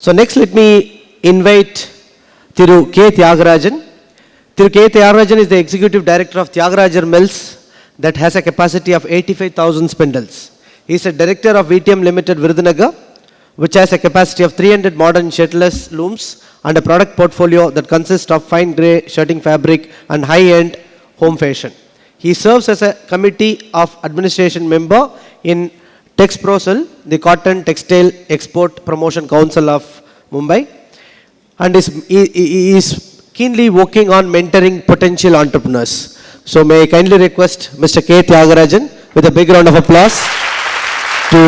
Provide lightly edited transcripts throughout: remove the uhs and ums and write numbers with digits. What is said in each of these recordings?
So next let me invite Thiru K. Thiagarajan. Thiru K. Thiagarajan is the Executive Director of Thiagarajar Mills that has a capacity of 85,000 spindles. He is a Director of VTM Limited Virudhunagar, which has a capacity of 300 modern shirtless looms and a product portfolio that consists of fine grey shirting fabric and high-end home fashion. He serves as a committee of administration member in TexProSil, the Cotton Textile Export Promotion Council of Mumbai, and is keenly working on mentoring potential entrepreneurs. So may I kindly request Mr. K. Thiagarajan with a big round of applause to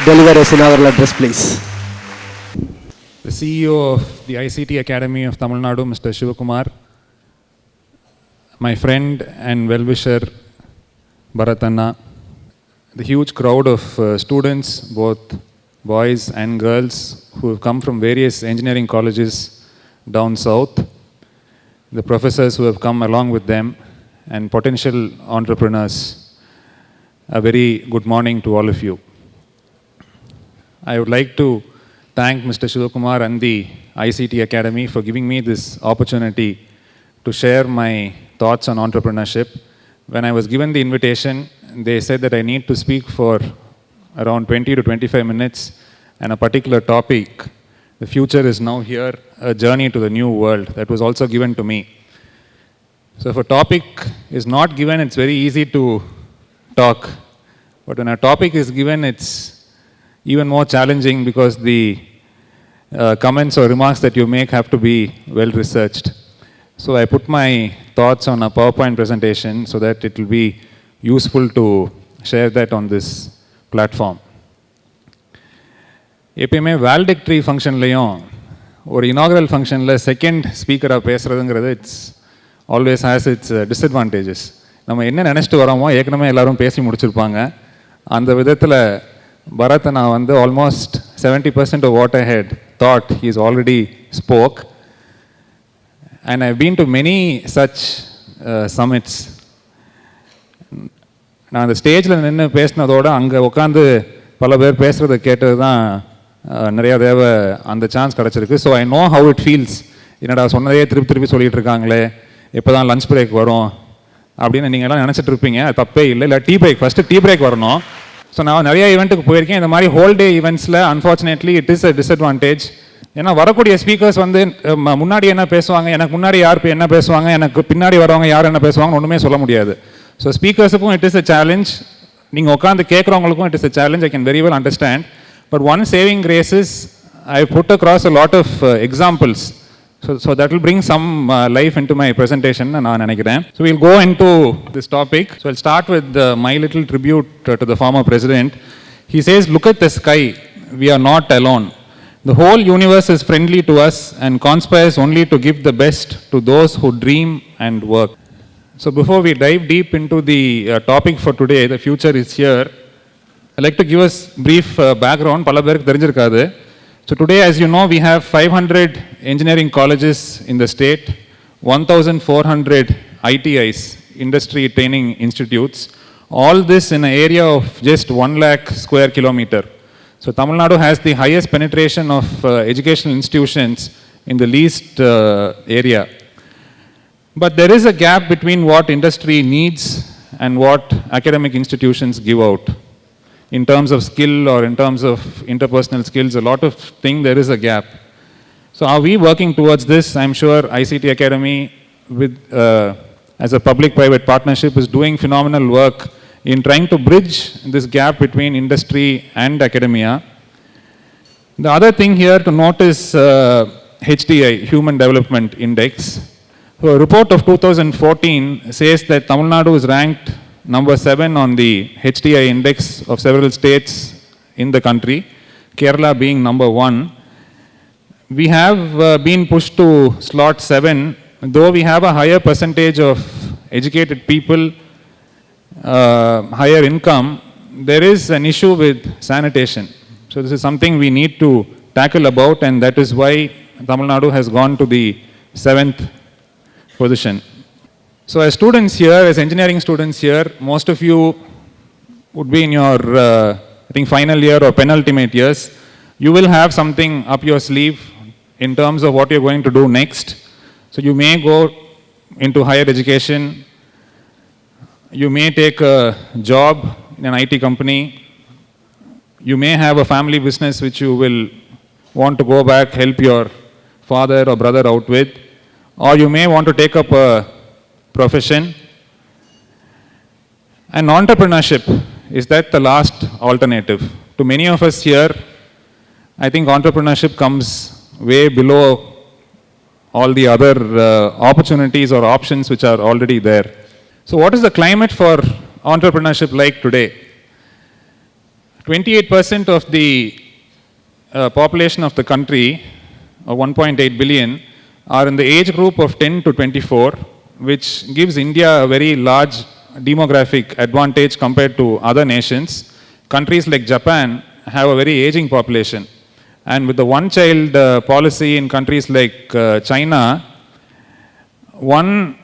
deliver his inaugural address, please. The CEO of the ICT Academy of Tamil Nadu, Mr. Shivakumar, my friend and well-wisher Bharatanna, the huge crowd of students, both boys and girls, who have come from various engineering colleges down south, the professors who have come along with them, and potential entrepreneurs, a very good morning to all of you. I would like to thank Mr. Shivakumar and the ICT Academy for giving me this opportunity to share my thoughts on entrepreneurship. When I was given the invitation, they said that I need to speak for around 20 to 25 minutes on a particular topic. The future is now here, a journey to the new world. That was also given to me. So if a topic is not given, it's very easy to talk. But when a topic is given, it's even more challenging because the comments or remarks that you make have to be well researched. So I put my thoughts on a PowerPoint presentation so that it will be useful to share that on this platform. எப்பயுமே வேல்டிக்டரி ஃபங்க்ஷன்லையும் ஒரு inaugural ஃபங்க்ஷனில் second ஸ்பீக்கராக பேசுகிறதுங்கிறது it's always has its disadvantages. நம்ம என்ன நினச்சிட்டு வரோமோ ஏற்கனவே எல்லோரும் பேசி முடிச்சிருப்பாங்க. அந்த விதத்தில் பரத் நான் வந்து almost 70% of what I had thought he's already spoke. And I've been to many such summits. நான் அந்த ஸ்டேஜில் நின்று பேசினதோடு அங்கே உட்காந்து பல பேர் பேசுகிறத கேட்டது தான் நிறையா தேவை அந்த சான்ஸ் கிடச்சிருக்கு. So I know how it feels. என்னடா சொன்னதே திருப்பி சொல்லிகிட்டு இருக்காங்களே, எப்போ தான் லஞ்ச் பிரேக் வரும் அப்படின்னு நீங்கள் எல்லாம் நினச்சிட்டு இருப்பீங்க. அது தப்பே இல்லை. இல்லை tea break, first tea break வரணும். ஸோ நான் நிறைய ஈவெண்ட்டுக்கு போயிருக்கேன். இந்த மாதிரி ஹோல் டே ஈவெண்ட்ஸில் unfortunately it is a disadvantage. ஏன்னா வரக்கூடிய ஸ்பீக்கர்ஸ் வந்து முன்னாடி என்ன பேசுவாங்க, எனக்கு முன்னாடி யார் என்ன பேசுவாங்க, எனக்கு பின்னாடி வரவங்க யார் என்ன பேசுவாங்கன்னு ஒன்றுமே சொல்ல முடியாது. ஸோ ஸ்பீக்கர்ஸுக்கும் இட் இஸ் அ சேலஞ்ச், நீங்கள் உட்காந்து கேட்குறவங்களுக்கும் it is a challenge. I can very well understand. But one saving grace is I put across a lot of examples. So that will bring some life into my presentation, நான் நினைக்கிறேன். So we'll go into this topic. So I'll start with my little tribute to the former president. He says, "Look at the sky. We are not alone. The whole universe is friendly to us and conspires only to give the best to those who dream and work." So before we dive deep into the topic for today, the future is here, I'd like to give us brief background. பல பேருக்கு தெரிஞ்சிருக்காது. So today, as you know, we have 500 engineering colleges in the state, 1,400 ITIs, industry training institutes, all this in an area of just 1 lakh square kilometer. So Tamil Nadu has the highest penetration of educational institutions in the least area. But there is a gap between what industry needs and what academic institutions give out. In terms of skill or in terms of interpersonal skills, a lot of things, there is a gap. So are we working towards this? I'm sure ICT Academy with, as a public-private partnership is doing phenomenal work in trying to bridge this gap between industry and academia. The other thing here to note is HDI, Human Development Index. So a report of 2014 says that Tamil Nadu is ranked number 7 on the HDI index of several states in the country, Kerala being number 1. We have been pushed to slot 7, though we have a higher percentage of educated people, higher income. There is an issue with sanitation. So this is something we need to tackle about, and that is why Tamil Nadu has gone to the 7th position. So as students here, as engineering students here, most of you would be in your, I think, final year or penultimate years. You will have something up your sleeve in terms of what you're going to do next. So you may go into higher education, you may take a job in an IT company, you may have a family business which you will want to go back, help your father or brother out with, or you may want to take up a profession. And entrepreneurship, is that the last alternative? To many of us here, I think entrepreneurship comes way below all the other opportunities or options which are already there. So what is the climate for entrepreneurship like today? 28% of the population of the country, 1.8 billion, are in the age group of 10 to 24, which gives India a very large demographic advantage compared to other nations. Countries like Japan have a very aging population. And with the one-child policy in countries like China, one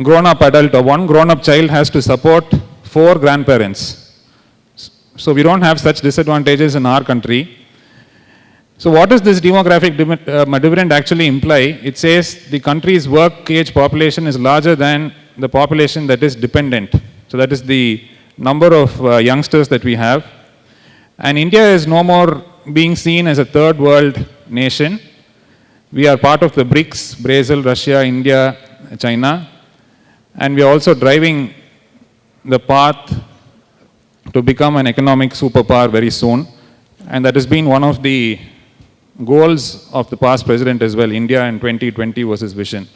grown-up adult or one grown-up child has to support 4 grandparents. So we don't have such disadvantages in our country. So what does this demographic dividend actually imply? It says the country's work age population is larger than the population that is dependent. So that is the number of youngsters that we have. And India is no more being seen as a third world nation. We are part of the BRICS, Brazil, Russia, India, China. And we are also driving the path to become an economic superpower very soon. And that has been one of the goals of the past president as well. India in 2020 was his vision.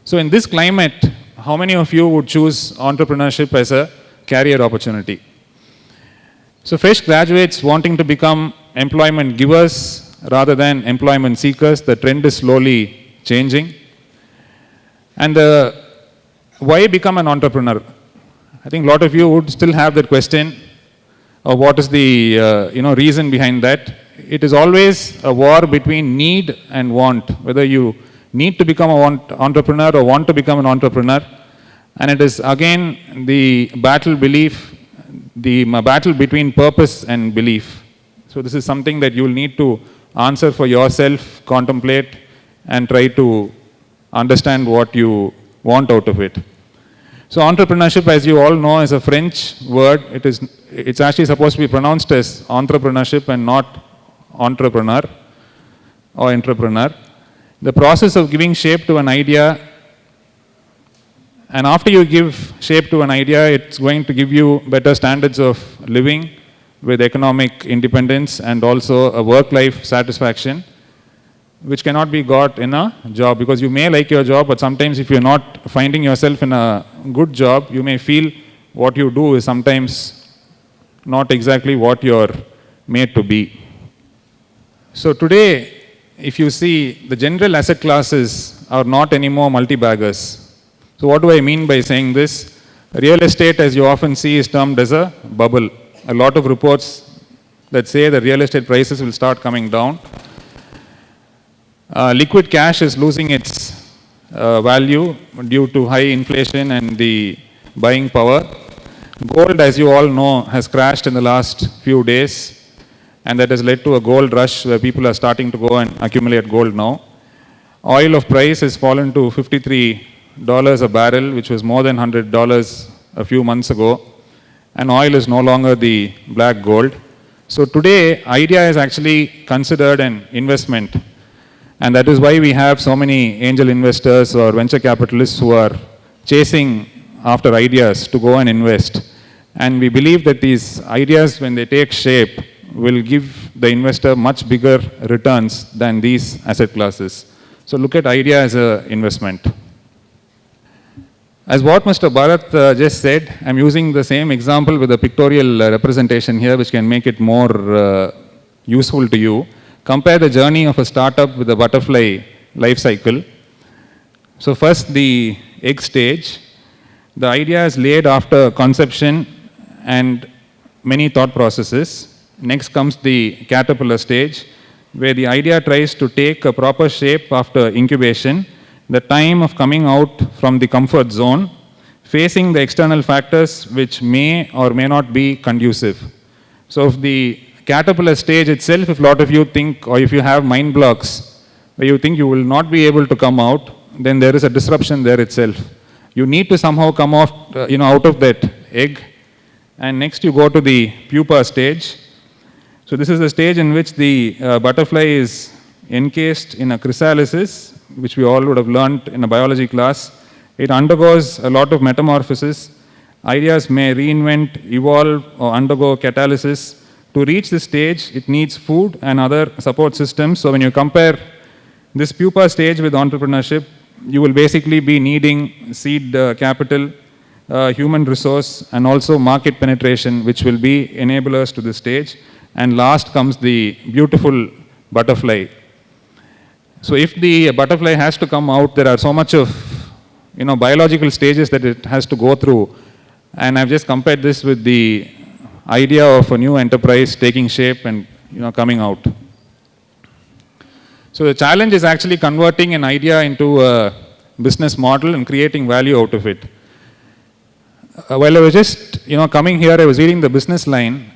So in this climate, how many of you would choose entrepreneurship as a career opportunity? So fresh graduates wanting to become employment givers rather than employment seekers, the trend is slowly changing. And why become an entrepreneur? I think a lot of you would still have that question of what is the reason behind that. It is always a war between need and want, whether you need to become an entrepreneur or want to become an entrepreneur. And it is again the battle between purpose and belief. So this is something that you will need to answer for yourself, contemplate, and try to understand what you want out of it. So entrepreneurship, as you all know, is a French word. It's actually supposed to be pronounced as entrepreneurship and not entrepreneur or entrepreneur. The process of giving shape to an idea, and after you give shape to an idea, it's going to give you better standards of living with economic independence and also a work-life satisfaction, which cannot be got in a job, because you may like your job, but sometimes if you're not finding yourself in a good job, you may feel what you do is sometimes not exactly what you're made to be. So today, if you see, the general asset classes are not anymore multi-baggers. So what do I mean by saying this? Real estate, as you often see, is termed as a bubble. A lot of reports that say that real estate prices will start coming down. Liquid cash is losing its value due to high inflation and the buying power. Gold, as you all know, has crashed in the last few days, and that has led to a gold rush where people are starting to go and accumulate gold now. Oil of price has fallen to $53 a barrel, which was more than $100 a few months ago, and oil is no longer the black gold. So today, idea is actually considered an investment, and that is why we have so many angel investors or venture capitalists who are chasing after ideas to go and invest. And we believe that these ideas, when they take shape, will give the investor much bigger returns than these asset classes. So look at idea as an investment. As what Mr. Bharat just said, I'm using the same example with a pictorial representation here, which can make it more useful to you. Compare the journey of a startup with a butterfly life cycle. So first, the egg stage. The idea is laid after conception and many thought processes. Next comes the caterpillar stage, where the idea tries to take a proper shape after incubation, the time of coming out from the comfort zone, facing the external factors which may or may not be conducive. So if the caterpillar stage itself, if a lot of you think, or if you have mind blocks, where you think you will not be able to come out, then there is a disruption there itself. You need to somehow come off, out of that egg. And next you go to the pupa stage. So this is the stage in which the butterfly is encased in a chrysalis, which we all would have learned in a biology class. It undergoes a lot of metamorphosis. Ideas may reinvent, evolve, or undergo catalysis. To reach this stage, it needs food and other support systems. So when you compare this pupa stage with entrepreneurship, you will basically be needing seed capital, human resource, and also market penetration, which will be enablers to this stage. And last comes the beautiful butterfly. So if the butterfly has to come out, there are so much of biological stages that it has to go through. And I've just compared this with the idea of a new enterprise taking shape and coming out. So the challenge is actually converting an idea into a business model and creating value out of it. While I was just coming here, I was reading the business line,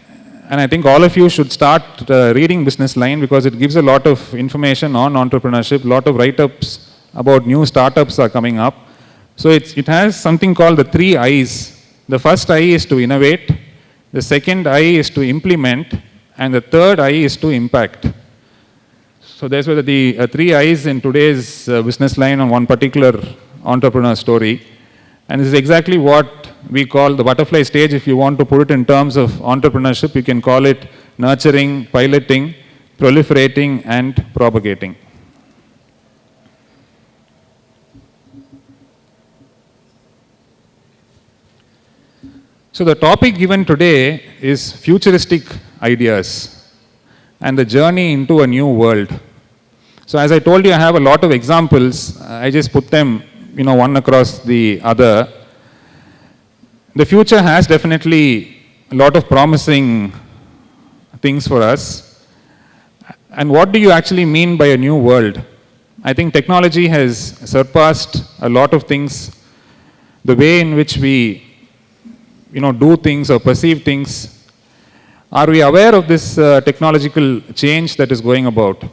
and I think all of you should start reading business line because it gives a lot of information on entrepreneurship. A lot of write-ups about new startups are coming up. So it has something called the 3 I's. The first I is to innovate, the second I is to implement, and the third I is to impact. So there's where the 3 I's in today's business line on one particular entrepreneur story. And this is exactly what we call the butterfly stage. If you want to put it in terms of entrepreneurship, you can call it nurturing, piloting, proliferating, and propagating. So the topic given today is futuristic ideas and the journey into a new world. So as I told you, I have a lot of examples. I just put them, one across the other. The future has definitely a lot of promising things for us. And what do you actually mean by a new world? I think technology has surpassed a lot of things. The way in which we do things or perceive things. Are we aware of this technological change that is going about?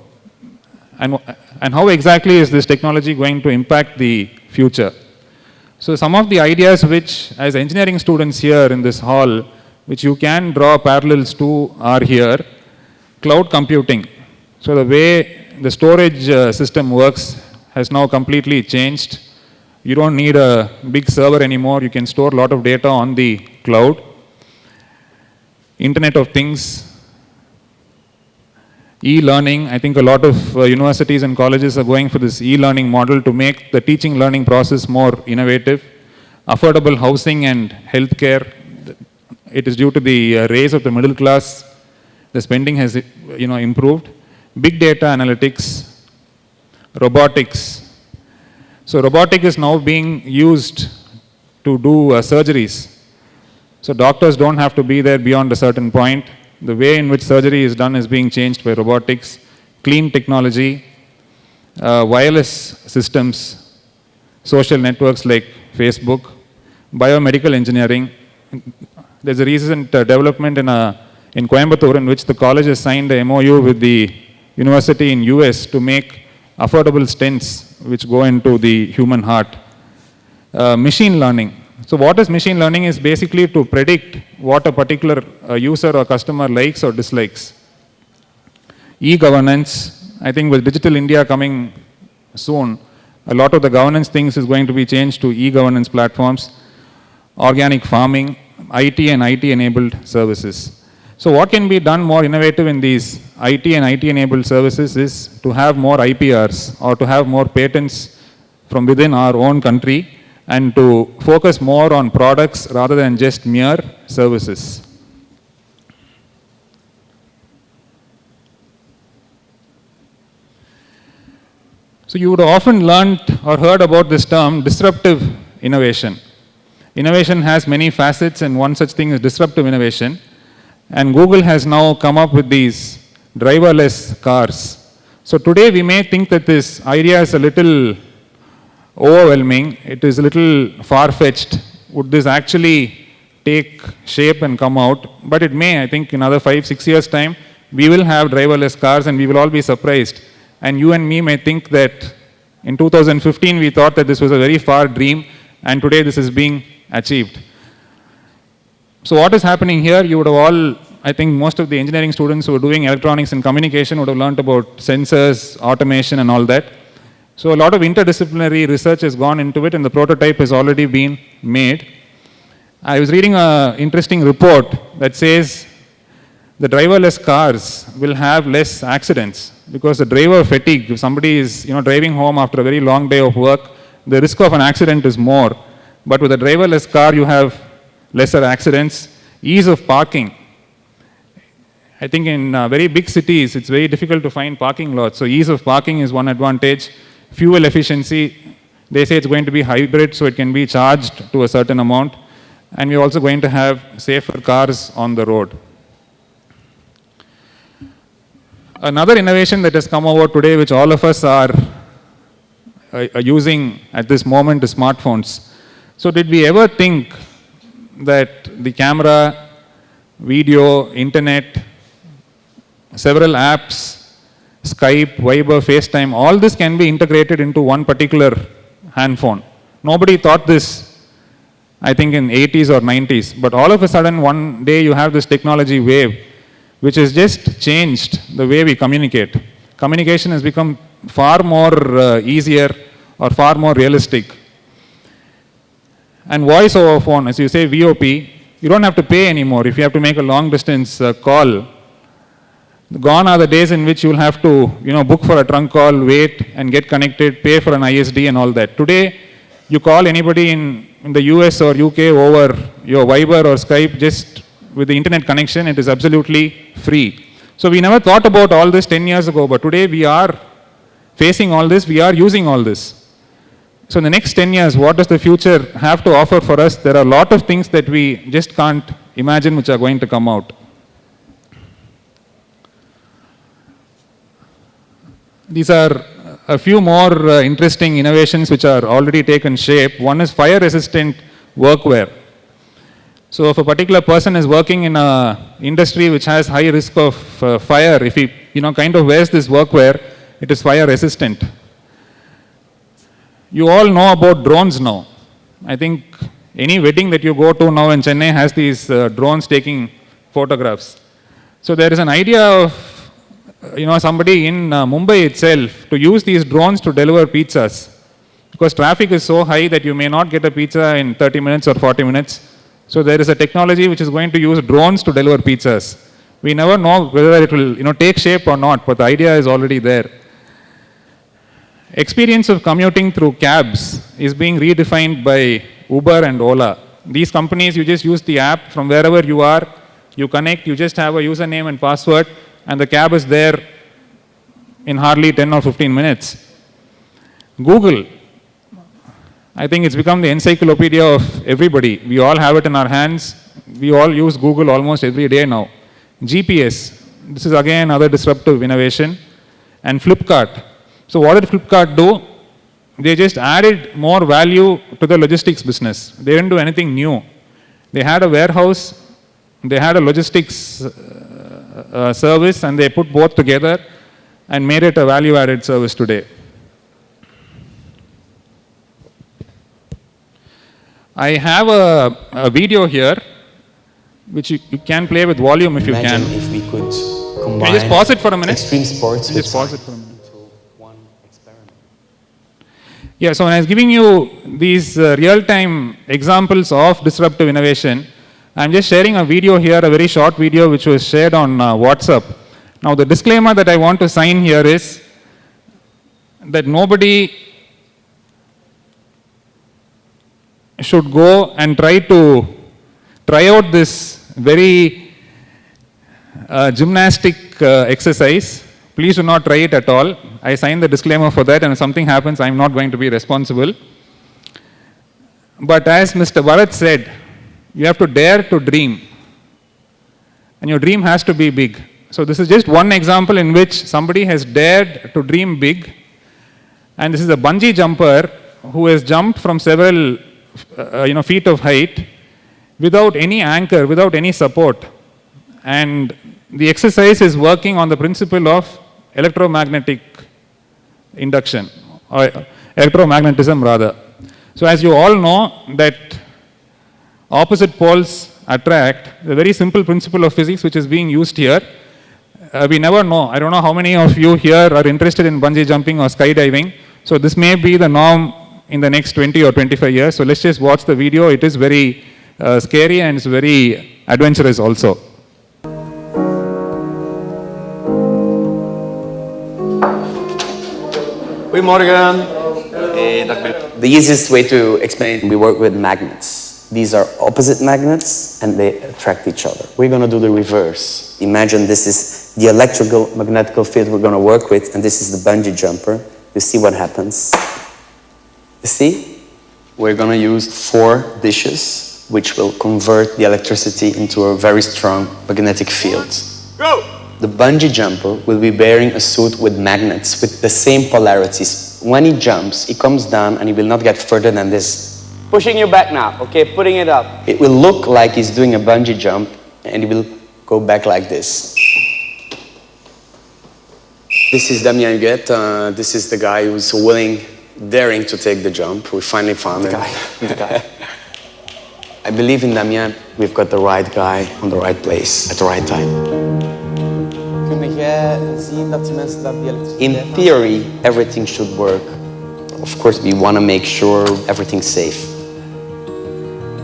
And how exactly is this technology going to impact the future? So some of the ideas which, as engineering students here in this hall, which you can draw parallels to are here. Cloud computing. So the way the storage system works has now completely changed. You don't need a big server anymore. You can store a lot of data on the cloud. Internet of Things. E-learning. I think a lot of universities and colleges are going for this e-learning model to make the teaching learning process more innovative. Affordable housing and healthcare. It is due to the rise of the middle class. The spending has improved. Big data analytics. Robotics. So robotic is now being used to do surgeries. So doctors don't have to be there beyond a certain point. The way in which surgery is done is being changed by robotics. Clean technology, wireless systems, social networks like Facebook, biomedical engineering. There's a recent development in Coimbatore in which the college has signed a MOU with the university in US to make affordable stents which go into the human heart. Machine learning. So what is machine learning is basically to predict what a particular user or customer likes or dislikes. E-governance. I think with Digital India coming soon, a lot of the governance things is going to be changed to e-governance platforms. Organic farming, IT and IT-enabled services. So what can be done more innovative in these IT and IT-enabled services is to have more IPRs or to have more patents from within our own country and to focus more on products rather than just mere services. So you would have often learned or heard about this term, disruptive innovation. Innovation has many facets and one such thing is disruptive innovation. And Google has now come up with these driverless cars. So today we may think that this idea is a little overwhelming. It is a little far-fetched. Would this actually take shape and come out. But it may, I think, in another 5-6 years' time, we will have driverless cars and we will all be surprised. And you and me may think that in 2015 we thought that this was a very far dream, and today this is being achieved. So what is happening here? You would have all, I think most of the engineering students who are doing electronics and communication would have learned about sensors, automation and all that. So a lot of interdisciplinary research has gone into it and the prototype has already been made. I was reading an interesting report that says the driverless cars will have less accidents because the driver fatigue, if somebody is driving home after a very long day of work, the risk of an accident is more. But with a driverless car, you have lesser accidents. Ease of parking. I think in very big cities, it's very difficult to find parking lots. So ease of parking is one advantage. Fuel efficiency, they say it's going to be hybrid, so it can be charged to a certain amount. And we're also going to have safer cars on the road. Another innovation that has come about today, which all of us are using at this moment, is smartphones. So did we ever think that the camera, video, internet, several apps, Skype, Viber, FaceTime, all this can be integrated into one particular handphone? Nobody thought this, I think, in 80s or 90s. But all of a sudden, one day you have this technology wave, which has just changed the way we communicate. Communication has become far more easier or far more realistic. And voice over phone, as you say, VoP, you don't have to pay anymore if you have to make a long distance call. Gone are the days in which you'll have to, book for a trunk call, wait and get connected, pay for an ISD and all that. Today, you call anybody in the US or UK over your Viber or Skype, just with the internet connection, it is absolutely free. So we never thought about all this 10 years ago, but today we are facing all this, we are using all this. So in the next 10 years, what does the future have to offer for us? There are a lot of things that we just can't imagine which are going to come out. These are a few more interesting innovations which are already taken shape. One is fire-resistant workwear. So if a particular person is working in an industry which has high risk of fire, if he kind of wears this workwear, it is fire-resistant. You all know about drones now. I think any wedding that you go to now in Chennai has these drones taking photographs. So there is an idea of somebody in Mumbai itself to use these drones to deliver pizzas, because traffic is so high that you may not get a pizza in 30 minutes or 40 minutes. So there is a technology which is going to use drones to deliver pizzas. We never know whether it will take shape or not, but the idea is already there. Experience of commuting through cabs is being redefined by Uber and Ola. These companies, you just use the app from wherever you are, you connect, you just have a username and password, and the cab is there in hardly 10 or 15 minutes. Google, I think it's become the encyclopedia of everybody. We all have it in our hands. We all use Google almost every day now. GPS, this is again another disruptive innovation. And Flipkart. So what did Flipkart do? They just added more value to the logistics business. They didn't do anything new. They had a warehouse, they had a logistics service, and they put both together and made it a value-added service today. I have a video here, which you can play with volume if you can. Imagine if we could combine can you just pause it for a minute? Extreme sports with Just pause it for a minute. into one experiment. Yeah, so when I was giving you these real-time examples of disruptive innovation, I'm just sharing a video here, a very short video which was shared on WhatsApp. Now the disclaimer that I want to sign here is that nobody should go and try out this very gymnastic exercise. Please do not try it at all. I signed the disclaimer for that, and if something happens, I'm not going to be responsible. But as Mr. Bharat said, you have to dare to dream. And your dream has to be big. So this is just one example in which somebody has dared to dream big. And this is a bungee jumper who has jumped from several feet of height. without any anchor, without any support. And the exercise is working on the principle of electromagnetic induction, or electromagnetism rather. So as you all know that opposite poles attract, the very simple principle of physics which is being used here, we never know. I don't know how many of you here are interested in bungee jumping or skydiving. So this may be the norm in the next 20 or 25 years. So let's just watch the video. It is very scary and it's very adventurous also. Goedemorgen. The easiest way to explain, we work with magnets. These are opposite magnets and they attract each other. We're going to do the reverse. Imagine this is the electrical magnetical field we're going to work with, and this is the bungee jumper. You see what happens? You see? We're going to use 4 dishes, which will convert the electricity into a very strong magnetic field. Go! The bungee jumper will be wearing a suit with magnets with the same polarities. When he jumps, he comes down and he will not get further than this. Pushing you back now, okay? Putting it up. It will look like he's doing a bungee jump and he will go back like this. This is Damien Huguet. This is the guy who's daring to take the jump. We finally found him. The guy. I believe in Damien, we've got the right guy on the right place at the right time. In theory, everything should work. Of course, we want to make sure everything's safe.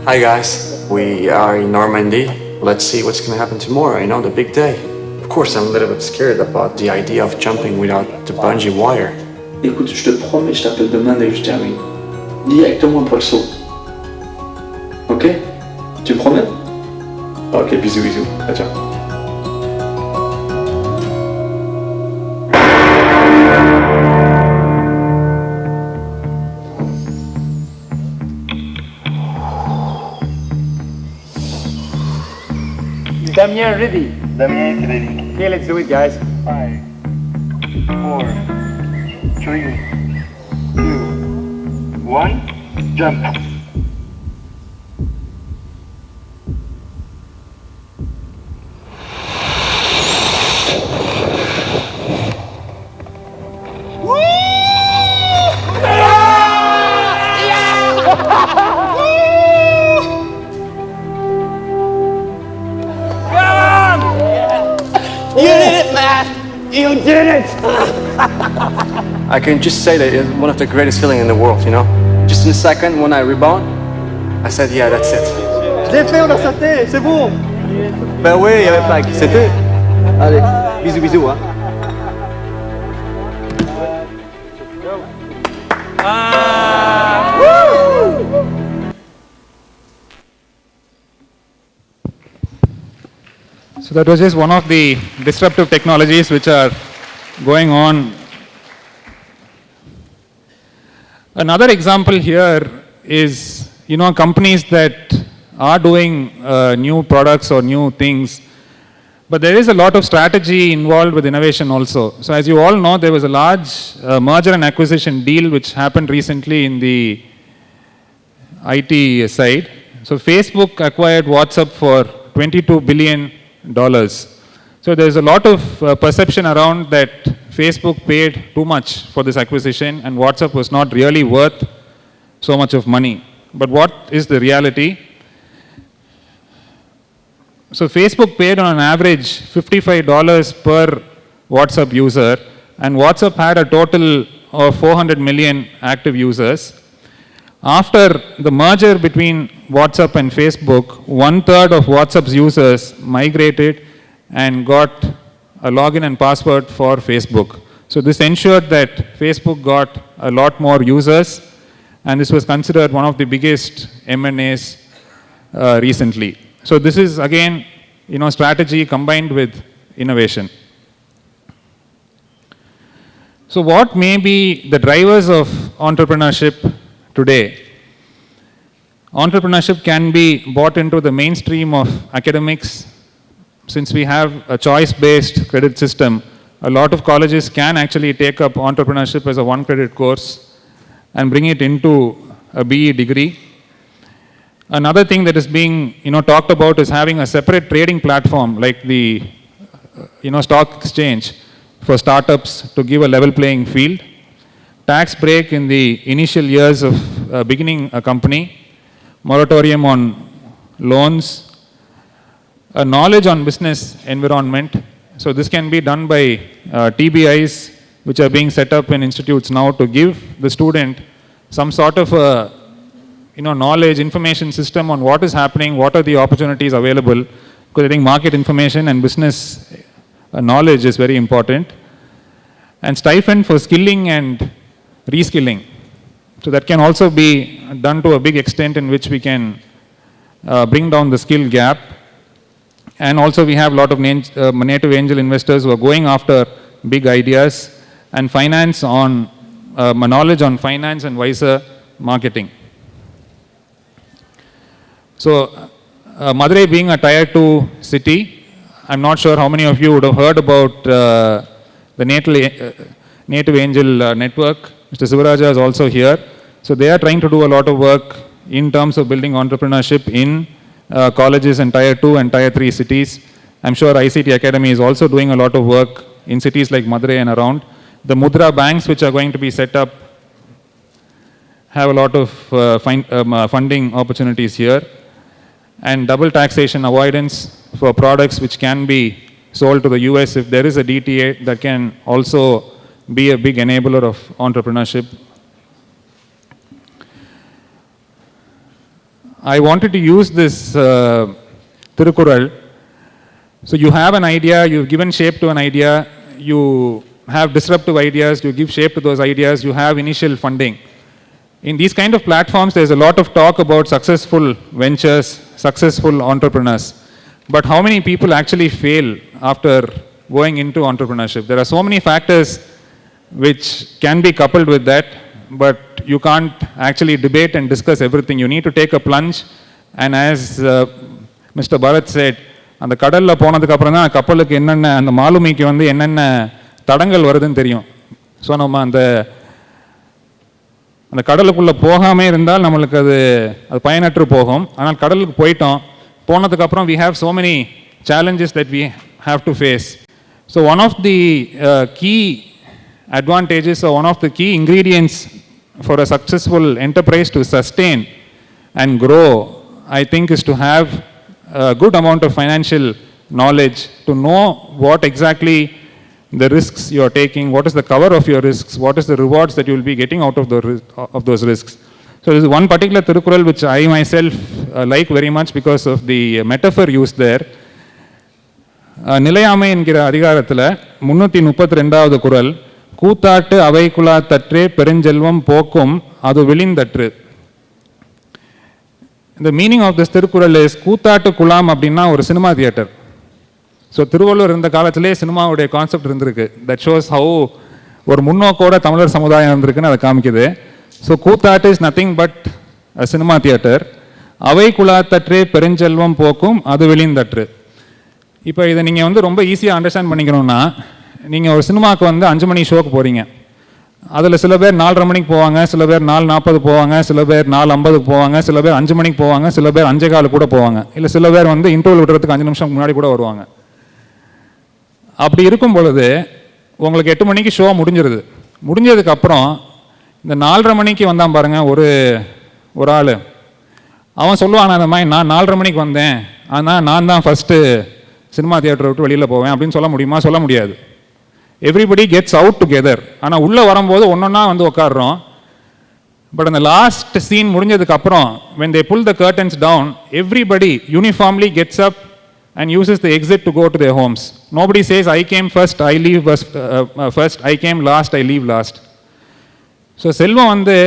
Hi guys, we are in Normandy. Let's see what's going to happen tomorrow, you know, the big day. Of course, I'm a little bit scared about the idea of jumping without the bungee wire. Écoute, je te promets, je t'appelle demain dès que je termine. Directement pour le saut. Ok? Tu promets? Ok, bisous, bisous. Ciao. Damien ready? Damien is ready. Okay, let's do it, guys. 5, 4, 3, 2, 1, jump. You did it! I can just say that it's one of the greatest feelings in the world, you know? Just in a second, when I rebound, I said, yeah, that's it. Je l'ai fait, on a sauté, c'est bon. Ben oui, il y avait pas qui c'était. Allez, bisous, bisous, hein. So that was just one of the disruptive technologies which are going on. Another example here is, you know, companies that are doing new products or new things, but there is a lot of strategy involved with innovation also. So as you all know, there was a large merger and acquisition deal which happened recently in the IT side. So Facebook acquired WhatsApp for $22 billion. So there's a lot of perception around that Facebook paid too much for this acquisition and WhatsApp was not really worth so much of money. But what is the reality? So Facebook paid on an average $55 per WhatsApp user, and WhatsApp had a total of 400 million active users. After the merger between WhatsApp and Facebook, 1/3 of WhatsApp's users migrated and got a login and password for Facebook. So this ensured that Facebook got a lot more users, and this was considered one of the biggest M&As recently. So this is again, you know, strategy combined with innovation. So what may be the drivers of entrepreneurship today? Entrepreneurship can be brought into the mainstream of academics. Since we have a choice-based credit system, a lot of colleges can actually take up entrepreneurship as a 1-credit course and bring it into a BE degree. Another thing that is being talked about is having a separate trading platform like the stock exchange for startups to give a level playing field. Tax break in the initial years of beginning a company, moratorium on loans, a knowledge on business environment. So this can be done by TBIs which are being set up in institutes now to give the student some sort of a knowledge, information system on what is happening, what are the opportunities available, because I think market information and business knowledge is very important. And stipend for skilling and reskilling. So that can also be done to a big extent in which we can bring down the skill gap. And also we have a lot of native angel investors who are going after big ideas, and finance on knowledge on finance and wiser marketing. So Madurai being a tier 2 city, I'm not sure how many of you would have heard about the native angel network. Mr. Thiagarajan is also here. So they are trying to do a lot of work in terms of building entrepreneurship in colleges in tier 2 and tier 3 cities. I'm sure ICT Academy is also doing a lot of work in cities like Madurai and around. The Mudra banks which are going to be set up have a lot of funding opportunities here. And double taxation avoidance for products which can be sold to the US. If there is a DTA, that can also be a big enabler of entrepreneurship. I wanted to use this Thirukural. So you have an idea, you've given shape to an idea, you have disruptive ideas, you give shape to those ideas, you have initial funding. In these kind of platforms, there's a lot of talk about successful ventures, successful entrepreneurs. But how many people actually fail after going into entrepreneurship? There are so many factors which can be coupled with that, but you can't actually debate and discuss everything. You need to take a plunge, and as Mr. Bharat said, அந்த கடல்ல போனதுக்கு அப்புறம் தான் கப்பலுக்கு என்னென்ன அந்த மாலுமிக்கு வந்து என்னென்ன தடங்கள் வருதுன்னு தெரியும். ஸோ நம்ம அந்த கடலுக்குள்ளே போகாமே இருந்தால் நம்மளுக்கு அது பயனற்று போகும். ஆனால் கடலுக்கு போனதுக்கப்புறம் we have so many challenges that we have to face. So one of the key advantages or one of the key ingredients for a successful enterprise to sustain and grow, I think, is to have a good amount of financial knowledge, to know what exactly the risks you are taking, what is the cover of your risks, what is the rewards that you will be getting out of those risks. So there is one particular Thirukural which I myself like very much because of the metaphor used there. நிலையாமை என்கிற அதிகாரத்தில் 332வது குறள், கூத்தாட்டு அவைக்குலா தற்றே பெருஞ்செல்வம் போக்கும் அது விழிந்தற்று. The meaning of this Thirukural is, கூத்தாட்டு Ghulam அப்படின்னா ஒரு cinema theatre. So Thiruvalluvar இருந்த காலத்திலே சினிமாவுடைய கான்செப்ட் இருந்திருக்கு. தட் ஷோஸ் ஹவு ஒரு முன்னோக்கோட தமிழர் சமுதாயம் இருந்திருக்குன்னு அதை காமிக்குது. So koothattu is nothing but cinema theatre. அவை குலாத்தற்றே பெருஞ்செல்வம் போக்கும் அது விழிந்தற்று. இப்போ இதை நீங்கள் வந்து ரொம்ப ஈஸியாக அண்டர்ஸ்டாண்ட் பண்ணிக்கணும்னா, நீங்கள் ஒரு சினிமாவுக்கு வந்து 5 மணி ஷோக்கு போகிறீங்க. அதில் சில பேர் 4:30 மணிக்கு போவாங்க, சில பேர் 4:40 போவாங்க, சில பேர் 4:50 போவாங்க, சில பேர் 5 மணிக்கு போவாங்க, சில பேர் 5:15 கூட போவாங்க, இல்லை சில பேர் வந்து இன்டர்வல் விடுறதுக்கு 5 நிமிஷம் முன்னாடி கூட வருவாங்க. அப்படி இருக்கும் பொழுது உங்களுக்கு 8 மணிக்கு ஷோ முடிஞ்சிருது. முடிஞ்சதுக்கப்புறம் இந்த 4:30 மணிக்கு வந்தான் பாருங்க ஒரு ஆள், அவன் சொல்லுவான், அந்த மாதிரி நான் 4:30 மணிக்கு வந்தேன், ஆனால் நான் தான் ஃபஸ்ட்டு சினிமா தியேட்டரை விட்டு வெளியில் போவேன் அப்படின்னு சொல்ல முடியுமா? சொல்ல முடியாது. Everybody gets out together. ஆனால் உள்ளே வரும்போது ஒன்றொன்னா வந்து உட்காடுறோம். பட் அந்த லாஸ்ட் சீன் முடிஞ்சதுக்கப்புறம் when they pull the curtains down, everybody uniformly gets up and uses the exit to go to their homes. Nobody says, I came first, I leave first, I came last, I leave last. So செல்வம் வந்து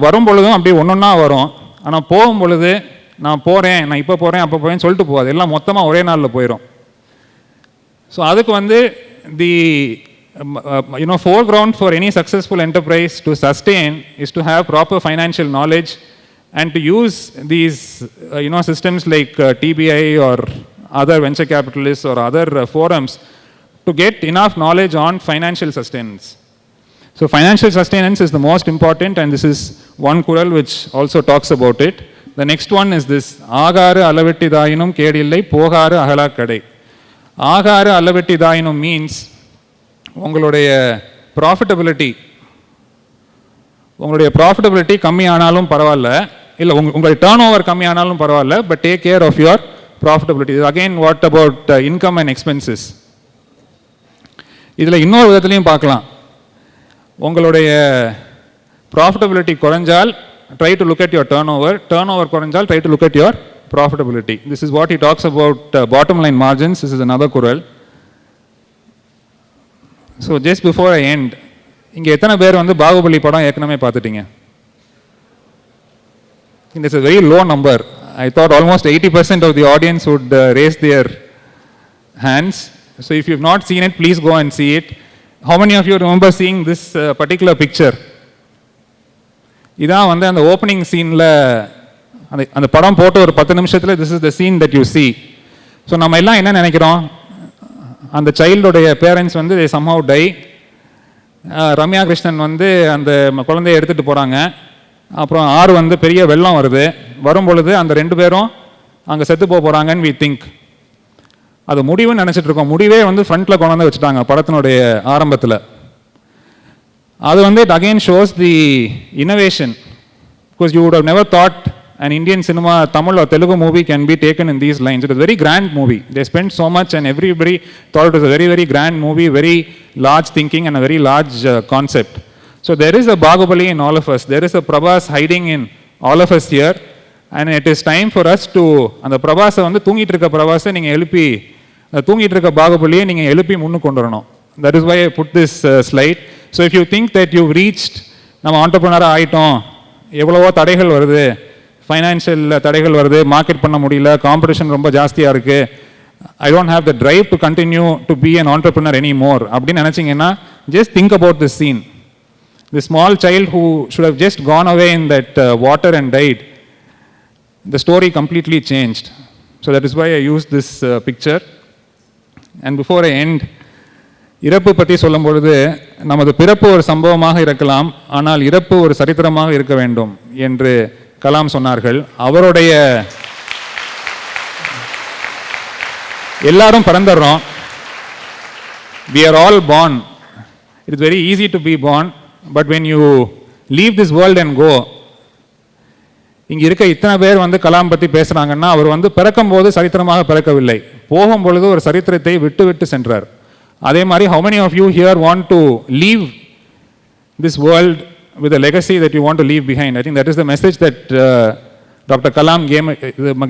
வரும் பொழுதும் அப்படி ஒன்றொன்னா வரும். ஆனால் போகும் பொழுது நான் போகிறேன், நான் இப்போ போகிறேன், அப்போ போகிறேன்னு சொல்லிட்டு போகாது, எல்லாம் மொத்தமாக ஒரே நாளில் போயிடும். ஸோ அதுக்கு வந்து the foreground for any successful enterprise to sustain is to have proper financial knowledge and to use these systems like TBI or other venture capitalists or other forums to get enough knowledge on financial sustenance. So financial sustenance is the most important, and this is one kural which also talks about it. The next one is this. ஆகாறு அளவெட்டிதாயினும் கேடில்லை போகாறு அகலாக்கடை. ஆகாறு அளவெட்டிதாயினும் means உங்களுடைய profitability கம்மியானாலும் பரவாயில்ல, இல்லை உங்கள் டர்ன் ஓவர் கம்மியானாலும் பரவாயில்ல, but take care of your profitability. Again what about income and expenses? இதில் இன்னொரு விதத்துலையும் பார்க்கலாம். உங்களுடைய ப்ராஃபிட்டபிலிட்டி குறைஞ்சால் try to look at your turnover குறைஞ்சால் try to look at your profitability. This is what he talks about bottom line margins. This is another குறள். So just before I end, இங்கே எத்தனை பேர் வந்து பாகுபலி படம் ஏற்கனவே பார்த்துட்டீங்க? This is a very low number. I thought almost 80% of the audience would raise their hands. So if you have not seen it, please go and see it. How many of you remember seeing this particular picture? இதான் வந்து அந்த opening சீனில் அந்த படம் போட்டு ஒரு 10 நிமிஷத்தில் this is the scene that you see. So நம்ம எல்லாம் என்ன நினைக்கிறோம்? அந்த சைல்டுடைய பேரண்ட்ஸ் வந்து they somehow die. Ramya Krishnan வந்து அந்த குழந்தைய எடுத்துகிட்டு போகிறாங்க. அப்புறம் ஆறு வந்து பெரிய வெள்ளம் வரும் பொழுது அந்த 2 பேரும் அங்கே செத்து போகிறாங்கன்னு we think. அது முடிவுன்னு நினச்சிட்டு இருக்கோம். முடிவே வந்து ஃப்ரண்ட்டில் கொண்டு வந்து வச்சுட்டாங்க படத்தினுடைய ஆரம்பத்தில். அது வந்து it again shows the innovation, because you would have never thought an Indian cinema, Tamil or Telugu movie can be taken in these lines. It is a very grand movie. They spent so much and everybody thought it was a very, very grand movie, very large thinking and a very large concept. So there is a Bahubali in all of us. There is a Prabhas hiding in all of us here, and it is time for us to, and the Prabhasa வந்து தூங்கிட்டு இருக்க Prabhasa நீங்கள் எழுப்பி, தூங்கிட்டு இருக்க பாகுபலியை நீங்கள் எழுப்பி முன்னு கொண்டு வரணும். That is why I put this slide. So if you think that you've reached, நம்ம ஆண்டர்பிரினராக ஆகிட்டோம், எவ்வளவோ தடைகள் வருது, ஃபைனான்ஷியல் தடைகள் வருது, மார்க்கெட் பண்ண முடியல, காம்படிஷன் ரொம்ப ஜாஸ்தியாக இருக்குது, I don't have the drive to continue to be an entrepreneur any more அப்படின்னு நினச்சிங்கன்னா, just think about this scene. The small child who should have just gone away in that water and died, the story completely changed. So that is why I use this picture. And before I end, இறப்பு பற்றி சொல்லும் பொழுது நமது பிறப்பு ஒரு சம்பவமாக இருக்கலாம், ஆனால் இறப்பு ஒரு சரித்திரமாக இருக்க வேண்டும் என்று கலாம் சொன்னார்கள். அவருடைய எல்லாரும் பிறந்துடுறோம். We are all born. It is very easy to be born, but when you leave this world and go, இங்கே இருக்க இத்தனை பேர் வந்து கலாம் பற்றி பேசுகிறாங்கன்னா, அவர் வந்து பிறக்கும் போது சரித்திரமாக பிறக்கவில்லை, போகும் பொழுது ஒரு சரித்திரத்தை விட்டு விட்டு சென்றார். அதே மாதிரி how many of you here want to leave this world with a legacy that you want to leave behind? I think that is the message that Dr. Kalam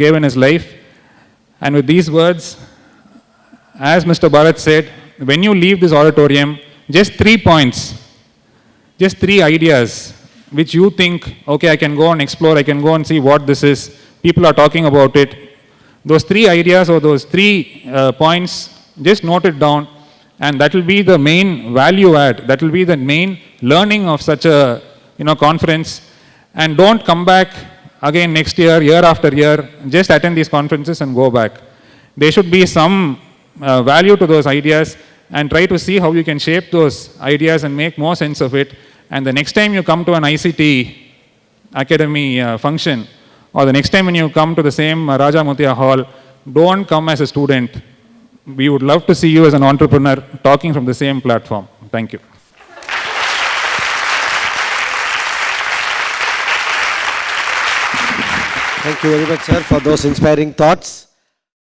gave in his life. And with these words, as Mr. Bharat said, when you leave this auditorium, just 3 points, just 3 ideas which you think, okay, I can go and explore, I can go and see what this is, people are talking about it. Those 3 ideas or those 3 points, just note it down. And that will be the main value add. That will be the main learning of such a conference. And don't come back again next year, year after year. Just attend these conferences and go back. There should be some value to those ideas, and try to see how you can shape those ideas and make more sense of it. And the next time you come to an ICT Academy function, or the next time when you come to the same Raja Muthiah Hall, don't come as a student. We would love to see you as an entrepreneur talking from the same platform. Thank you. Thank you very much, sir, for those inspiring thoughts.